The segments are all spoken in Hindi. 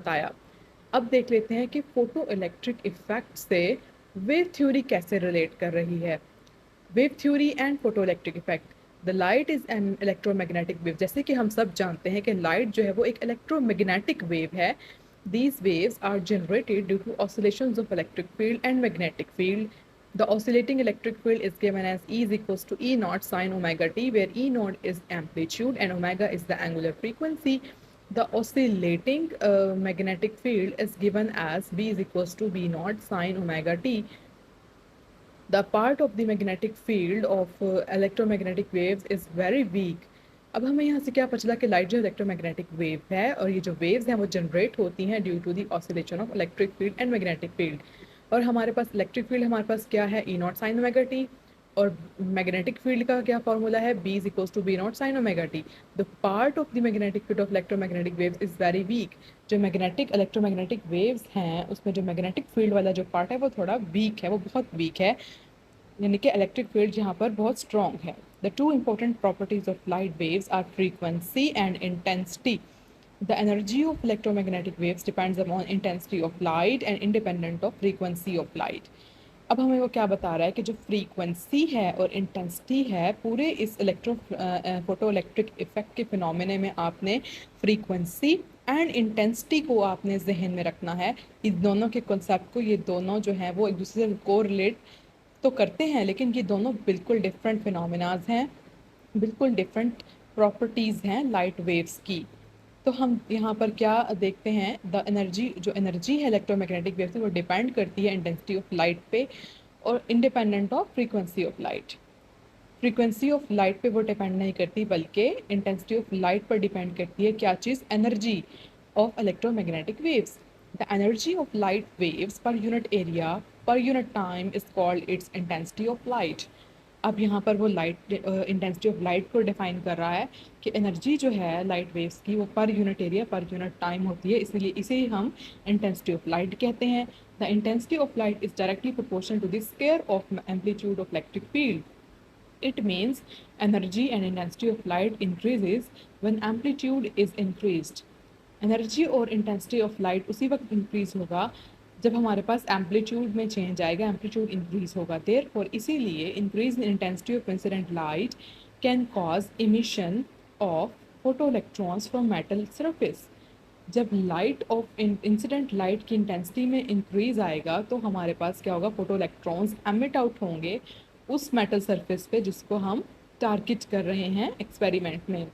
बताया। अब देख लेते हैं कि फोटो इलेक्ट्रिक इफेक्ट से वेव थ्योरी कैसे रिलेट कर रही है। Wave theory and photo electric effect. The light is an electromagnetic wave. जैसे कि हम सब जानते हैं कि लाइट जो है वो एक इलेक्ट्रोमैग्नेटिक वेव है। These waves are generated due to oscillations of electric field and magnetic field. The oscillating electric field is given as E is equals to E naught sine omega t, where E naught is amplitude and omega is the angular frequency. The oscillating magnetic field is given as B is equals to B naught sine omega t. The part of the magnetic field of electromagnetic waves is very weak. अब हमें यहाँ से क्या पता चला कि लाइट जो इलेक्ट्रोमैग्नेटिक वेव है और ये जो वेव्स हैं वो जनरेट होती हैं due to the oscillation of electric field and magnetic field. और हमारे पास इलेक्ट्रिक फील्ड हमारे पास क्या है, E naught sine omega t. और मैग्नेटिक फील्ड का क्या फॉर्मूला है, B is equals to B naught sine omega t. The part of the magnetic field of electromagnetic waves is very weak. जो मैग्नेटिक इलेक्ट्रोमैग्नेटिक वेव्स हैं उसमें जो मैग्नेटिक फील्ड वाला जो पार्ट है वो थोड़ा वीक है, वो बहुत वीक है, यानी कि इलेक्ट्रिक फील्ड यहाँ पर बहुत स्ट्रॉन्ग है। The two important properties of light waves are frequency and intensity. The energy of electromagnetic waves depends upon intensity of light and independent of frequency of light. अब हमें वो क्या बता रहा है कि जो फ्रीक्वेंसी है और इंटेंसिटी है, पूरे इस फोटो इलेक्ट्रिक इफेक्ट के फिनोमेने में आपने फ्रीक्वेंसी एंड इंटेंसिटी को आपने जहन में रखना है। इस दोनों के कॉन्सेप्ट को, ये दोनों जो हैं वो एक दूसरे से कोरिलेट तो करते हैं, लेकिन ये दोनों बिल्कुल डिफरेंट फिनोमिनाज हैं, बिल्कुल डिफरेंट प्रॉपर्टीज़ हैं लाइट वेव्स की। तो हम यहाँ पर क्या देखते हैं, द एनर्जी, जो एनर्जी है इलेक्ट्रोमैग्नेटिक वेव से वो डिपेंड करती है इंटेंसिटी ऑफ लाइट पे और independent of frequency of light. Frequency of light पे वो डिपेंड नहीं करती, बल्कि इंटेंसिटी ऑफ लाइट पर डिपेंड करती है क्या चीज़, energy of electromagnetic waves. The energy of light waves per unit area per unit time is called its intensity of light. अब यहाँ पर वो लाइट इंटेंसिटी ऑफ लाइट को डिफाइन कर रहा है कि एनर्जी जो है लाइट वेव्स की वो पर unit area per unit time होती है, इसलिए इसे ही हम इंटेंसिटी ऑफ लाइट कहते हैं। The intensity of light is directly proportional to the square of amplitude of electric field. It means energy and intensity of light increases when amplitude is increased. Energy और इंटेंसिटी ऑफ लाइट उसी वक्त इंक्रीज होगा जब हमारे पास एम्पलीट्यूड में चेंज आएगा, एम्पलीट्यूड इंक्रीज होगा। देयरफॉर इसीलिए increase in intensity of incident light can cause emission of photo electrons from metal surface. जब लाइट ऑफ इंसिडेंट लाइट की इंटेंसिटी में इंक्रीज आएगा तो हमारे पास क्या होगा, फोटो इलेक्ट्रॉन्स एमिट आउट होंगे उस मेटल सरफेस पे जिसको हम टारगेट कर रहे हैं एक्सपेरिमेंट में।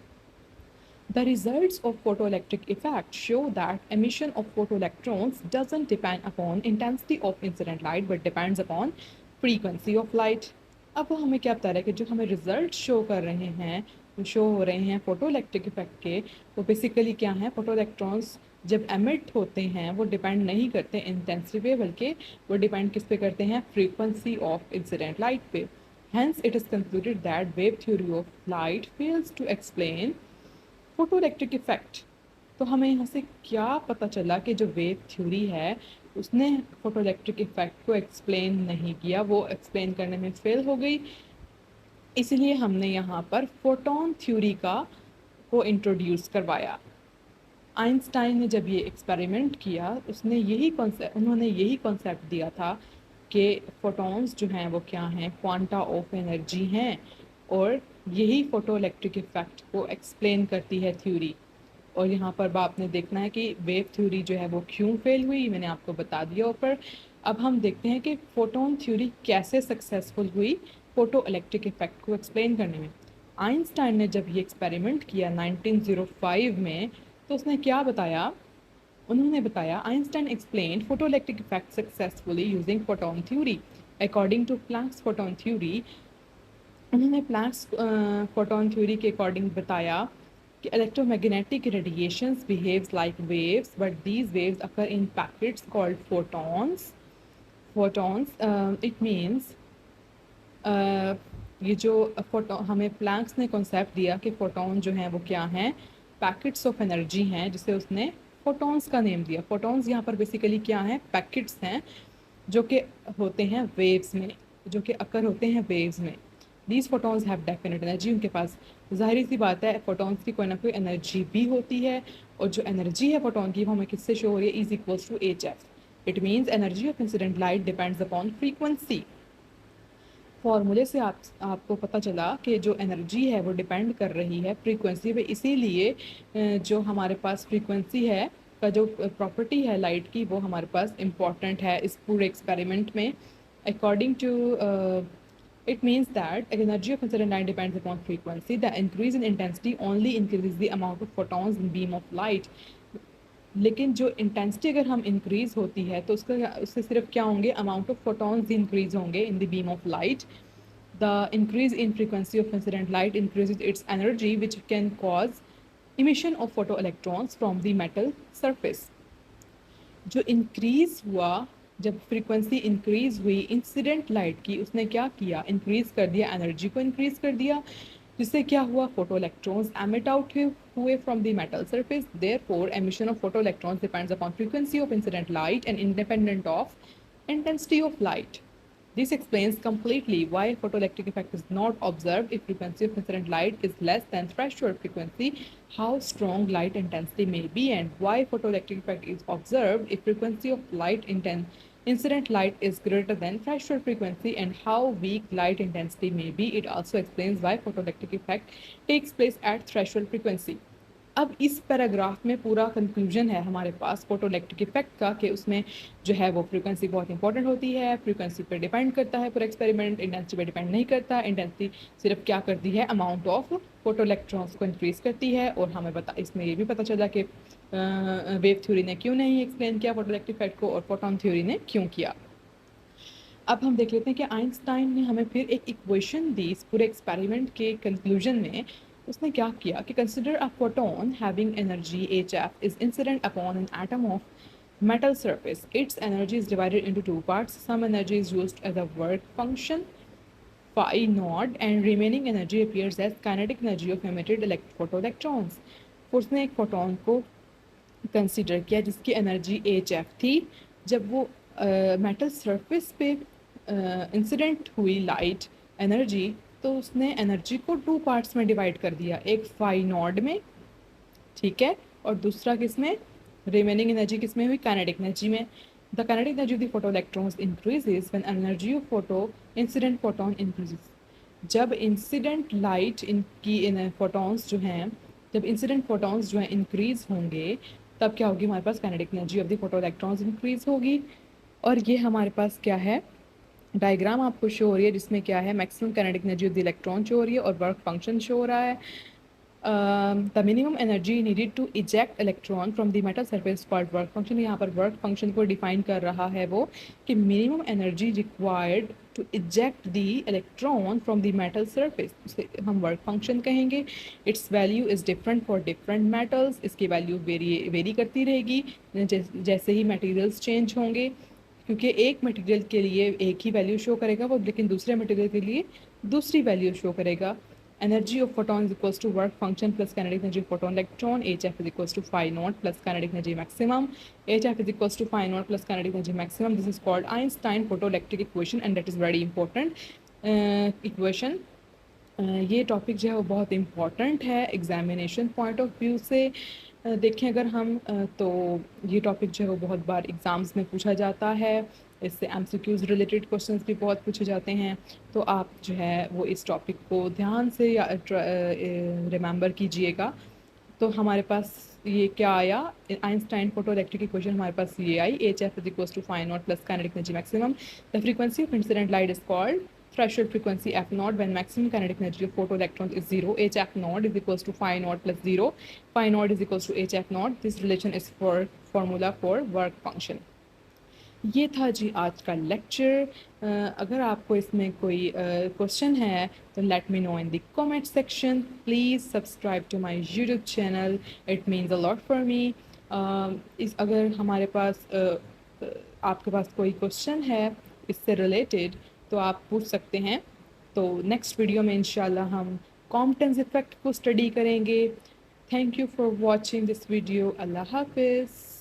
The results of photoelectric effect show that emission of photoelectrons doesn't depend upon intensity of incident light but depends upon frequency of light। अब वो हमें क्या बता रहा है कि जो हमें रिजल्ट शो कर रहे हैं, शो हो रहे हैं फोटो इलेक्ट्रिक इफेक्ट के, वो बेसिकली क्या है, फोटो इलेक्ट्रॉन्स जब एमिट होते हैं वो डिपेंड नहीं करते इंटेंसिटी पे, बल्कि वो डिपेंड किस पे करते हैं, फ्रीक्वेंसी ऑफ इंसिडेंट लाइट पे। Hence it is concluded that wave theory of light fails to explain photo electric effect. तो हमें यहाँ से क्या पता चला कि जो वेव थ्योरी है उसने फोटो इलेक्ट्रिक इफेक्ट को एक्सप्लेन नहीं किया, वो एक्सप्लेन करने में फेल हो गई। इसलिए हमने यहाँ पर फोटोन थ्योरी को इंट्रोड्यूस करवाया। आइंस्टाइन ने जब ये एक्सपेरिमेंट किया उन्होंने यही कॉन्सेप्ट दिया था कि फोटॉन्स जो हैं वो क्या हैं, क्वांटा ऑफ एनर्जी हैं, और यही फोटो इलेक्ट्रिक इफेक्ट को एक्सप्लेन करती है थ्योरी। और यहाँ पर आपने देखना है कि वेव थ्योरी जो है वो क्यों फेल हुई, मैंने आपको बता दिया ऊपर। अब हम देखते हैं कि फोटोन थ्योरी कैसे सक्सेसफुल हुई फोटो इलेक्ट्रिक इफेक्ट को एक्सप्लेन करने में। आइंस्टाइन ने जब ये एक्सपेरिमेंट किया 1905 में, तो उसने क्या बताया, उन्होंने बताया, Einstein explain photo electric effect successfully using photon theory. According to Planck's photon theory, उन्होंने प्लैंक्स फोटोन थ्योरी के अकॉर्डिंग बताया कि electromagnetic radiations behaves like waves, but these waves occur in packets called photons. It means ये जो फोटो हमें प्लैंक्स ने कॉन्सेप्ट दिया कि फोटोन जो हैं वो क्या हैं, पैकेट्स ऑफ एनर्जी हैं, जिसे उसने फोटॉन्स का नेम दिया। फोटॉन्स यहाँ पर बेसिकली क्या हैं, पैकेट्स हैं जो कि होते हैं वेव्स में, जो कि अकर होते हैं वेव्स में। These photons have definite energy, उनके पास जाहिर सी बात है फोटॉन्स की कोई ना कोई एनर्जी भी होती है, और जो एनर्जी है फोटोन की वो हमें किससे शो हो रही है, is equals to h f. It means energy of incident light depends upon frequency. फॉर्मूले से आपको पता चला कि जो एनर्जी है वो डिपेंड कर रही है फ्रीक्वेंसी पे, इसीलिए जो हमारे पास फ्रीक्वेंसी है का जो प्रॉपर्टी है लाइट की वो हमारे पास इम्पॉर्टेंट है इस पूरे एक्सपेरिमेंट में। According to it means that energy of incident light depends upon frequency. The increase in intensity only increases the amount of photons in beam of light. लेकिन जो इंटेंसिटी अगर हम इंक्रीज होती है तो उससे सिर्फ क्या होंगे, अमाउंट ऑफ फोटॉन्स इंक्रीज होंगे in the beam of light. The increase in frequency of incident light increases it's energy which can cause emission of photo electrons from the metal surface. जो इंक्रीज हुआ, जब फ्रीक्वेंसी इंक्रीज हुई इंसिडेंट लाइट की, उसने क्या किया, इंक्रीज कर दिया, एनर्जी को इंक्रीज कर दिया, जिससे क्या हुआ, फोटो इलेक्ट्रॉन्स एमिट आउट हुए from the metal surface. Therefore emission of photo electrons depends upon frequency of incident light and independent of intensity of light. This explains completely why photoelectric effect is not observed if frequency of incident light is less than threshold frequency, how strong light intensity may be, and why photoelectric effect is observed if frequency of incident light is greater than threshold frequency, and how weak light intensity may be. It also explains why photoelectric effect takes place at threshold frequency. अब इस पैराग्राफ में पूरा कंक्लूजन है हमारे पास फोटोइलेक्ट्रिक इफेक्ट का, कि उसमें जो है वो फ्रीक्वेंसी बहुत इंपॉर्टेंट होती है, फ्रीक्वेंसी पर डिपेंड करता है पूरा एक्सपेरिमेंट, इंटेंसिटी पे डिपेंड नहीं करता। इंटेंसिटी सिर्फ क्या करती है, अमाउंट ऑफ फोटो इलेक्ट्रॉन्स को इंक्रीज करती है। और हमें इसमें ये भी पता चला कि वेव थ्योरी ने क्यों नहीं एक्सप्लेन किया फोटोइलेक्ट्रिक इफेक्ट को, और फोटोन थ्योरी ने क्यों किया। अब हम देख लेते हैं कि आइंस्टाइन ने हमें फिर एक इक्वेशन दी इस पूरे एक्सपेरिमेंट के कंक्लूजन में। उसने क्या किया कि consider a photon having energy H F is incident upon an atom of metal surface. Its energy is divided into two parts. Some energy is used as a work function phi naught, and remaining energy appears as kinetic energy of emitted photoelectrons. उसने एक फोटोन को कंसिडर किया जिसकी एनर्जी एच एफ थी। जब वो मेटल सरफेस पे इंसिडेंट हुई लाइट एनर्जी, तो उसने एनर्जी को टू पार्ट्स में डिवाइड कर दिया, एक फाई नॉड में, ठीक है, और दूसरा किस में, रिमेनिंग एनर्जी किस में हुई, काइनेटिक एनर्जी में। The kinetic energy of the photo electrons increases when energy of photo incident photon increases. जब इंसिडेंट लाइट इनकी फोटॉन्स जो हैं, जब इंसिडेंट फोटॉन्स जो हैं इंक्रीज होंगे, तब क्या होगी, हमारे पास kinetic energy of the photo electrons increase होगी। और ये हमारे पास क्या है, डायग्राम आपको शो हो रही है जिसमें क्या है, maximum kinetic energy of the electron show हो रही है और वर्क फंक्शन शो हो रहा है। The minimum energy needed to eject electron from the metal surface called work function. यहाँ पर वर्क फंक्शन को डिफाइन कर रहा है वो कि minimum energy required to eject the electron from the metal surface, उसे हम वर्क फंक्शन कहेंगे। Its value is different for different metals. इसकी वैल्यू वेरी करती रहेगी जैसे ही मटेरियल्स चेंज होंगे, क्योंकि एक मटेरियल के लिए एक ही वैल्यू शो करेगा वो, लेकिन दूसरे मटेरियल के लिए दूसरी वैल्यू शो करेगा। Energy of photon is equals to work function plus kinetic energy of photon electron. HF is equals to phi naught plus kinetic energy maximum. HF is equals to phi naught plus kinetic energy maximum. This is called Einstein photoelectric equation, and that is very important equation. ये टॉपिक जो है वो बहुत इम्पॉर्टेंट है एग्जामिनेशन पॉइंट ऑफ व्यू से। देखें अगर हम तो ये टॉपिक जो है वो बहुत बार एग्ज़ाम्स में पूछा जाता है, इससे एमसीक्यूज़ रिलेटेड क्वेश्चंस भी बहुत पूछे जाते हैं। तो आप जो है वो इस टॉपिक को ध्यान से या रिमेंबर कीजिएगा। तो हमारे पास ये क्या आया, आइंस्टाइन फोटोइलेक्ट्रिक इक्वेशन हमारे पास ये आई, H F is equals to phi naught plus kinetic energy maximum. The frequency of incident light is called threshold frequency f naught when maximum kinetic energy of photoelectrons is 0. h f naught is equals to phi naught plus 0. Phi naught is equals to h f naught. This relation is for formula for work function. ये था जी आज का लेक्चर। अगर आपको इसमें कोई क्वेश्चन है तो let me know in the comment section. Please subscribe to my YouTube channel, it means a lot for me. अगर हमारे पास आपके पास कोई क्वेश्चन है इससे रिलेटेड तो आप पूछ सकते हैं। तो नेक्स्ट वीडियो में इंशाल्लाह हम कॉम्पटेंस इफेक्ट को स्टडी करेंगे। Thank you for watching this video. अल्लाह हाफिज़।